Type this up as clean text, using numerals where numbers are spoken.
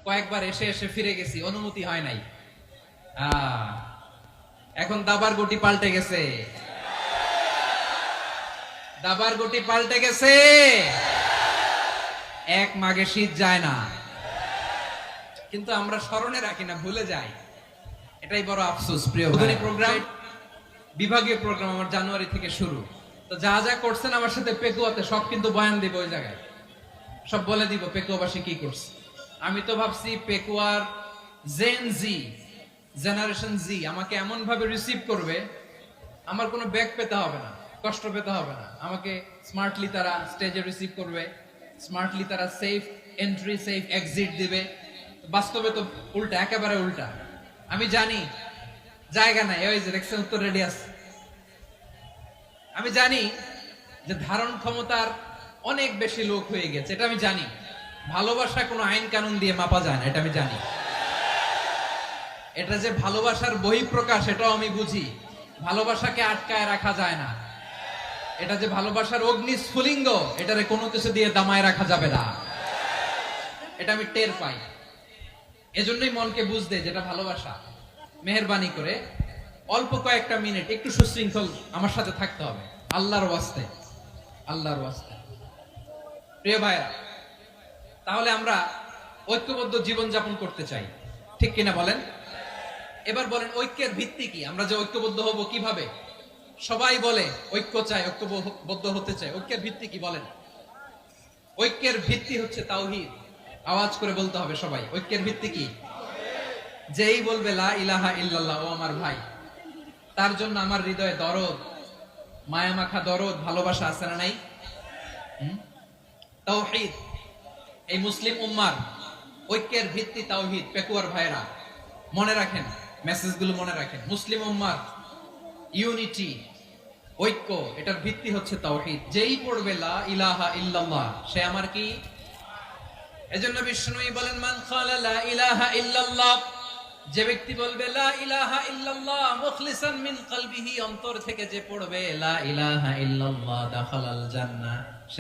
কয়েকবার এসে এসে ফিরে গেছি, অনুমতি হয় নাই। এখন দাবার গুটি পাল্টে গেছে, দাবার গুটি পাল্টে গেছে। এক মাঘে শীত যায় না, কিন্তু আমরা স্মরণে রাখি না, ভুলে যাই। এটাই বড় আফসোস। প্রিয় প্রোগ্রাম, বিভাগীয় প্রোগ্রাম আমার জানুয়ারি থেকে শুরু। তো যা যা করছেন আমার সাথে পেকুয়াতে সব কিন্তু বয়ান দিব, ওই জায়গায় সব বলে দিব পেকুয়াবাসী কি করছে। আমি তো ভাবছি পেকুয়ার জেনারেশন জি আমাকে এমন ভাবে রিসিভ করবে, আমার কোনো ব্যাক পেতে হবে না, কষ্ট পেতে হবে না। আমাকে স্মার্টলি তারা স্টেজে রিসিভ করবে, স্মার্টলি তারা সেফ এন্ট্রি সেফ এক্সিট দিবে। বাস্তবে তো উল্টা, একেবারে উল্টা। আমি জানি জায়গা নাই, ওই যে দেখছেন উত্তর রেডি আছে। আমি জানি যে ধারণ ক্ষমতার অনেক বেশি লোক হয়ে গেছে, এটা আমি জানি। ভালোবাসা কোনো আইন কানুন দিয়ে মাপা যায় না, এটা আমি জানি। এটা যে ভালোবাসার বহিঃপ্রকাশ, এটাও আমি বুঝি। ভালোবাসাকে আটকায় রাখা যায় না। এটা যে ভালোবাসার অগ্নিস্ফুলিঙ্গ, এটারে কোনো কিছু দিয়ে দামায় রাখা যাবে না, এটা আমি টের পাই। এজন্যই মনকে বুঝতে যেটা ভালোবাসা। মেহেরবানি করে অল্প কয়েকটা মিনিট একটু সুশৃঙ্খল আমার সাথে থাকতে হবে, আল্লাহর ওয়াস্তে, আল্লাহর ওয়াস্তে। প্রিয় ভাইরা, তাহলে আমরা ঐক্যবদ্ধ জীবন যাপন করতে চাই, ঠিক কিনা বলেন? এবার বলেন ঐক্যের ভিত্তি কি? আমরা যে ঐক্যবদ্ধ হব কিভাবে? সবাই বলে ঐক্য চাই, ঐক্যবদ্ধ হতে চাই। ঐক্যের ভিত্তি কি বলেন? ঐক্যের ভিত্তি হচ্ছে তাওহীদ। আওয়াজ করে বলতে হবে সবাই, ঐক্যের ভিত্তি কি? যেই বলবে লা ইলাহা ইল্লাল্লাহ, ও আমার ভাই, তার জন্য আমার হৃদয়ে দরদ, মায়ামাখা দরদ, ভালোবাসা আছে না নাই? তাওহীদ। এই মুসলিম উম্মার ঐক্যের ভিত্তি তাওহীদ। পেকুয়ার ভাইরা মনে রাখেন, মেসেজগুলো মনে রাখেন। মুসলিম উম্মার ইউনিটি, ঐক্য, এটার ভিত্তি হচ্ছে তাওহীদ। যেই পড়বে লা ইলাহা ইল্লাল্লাহ, সে আমার কি? এজন্য বিষ্ণুই বলেন, মান ক্বালা লা ইলাহা ইল্লাল্লাহ, যে ব্যক্তি বলবে লা ইলাহা ইল্লাল্লাহ মুখলিসান মিন কলবিহি, অন্তর থেকে যে পড়বে লা ইলাহা ইল্লাল্লাহ, দাখালাল জান্নাহ,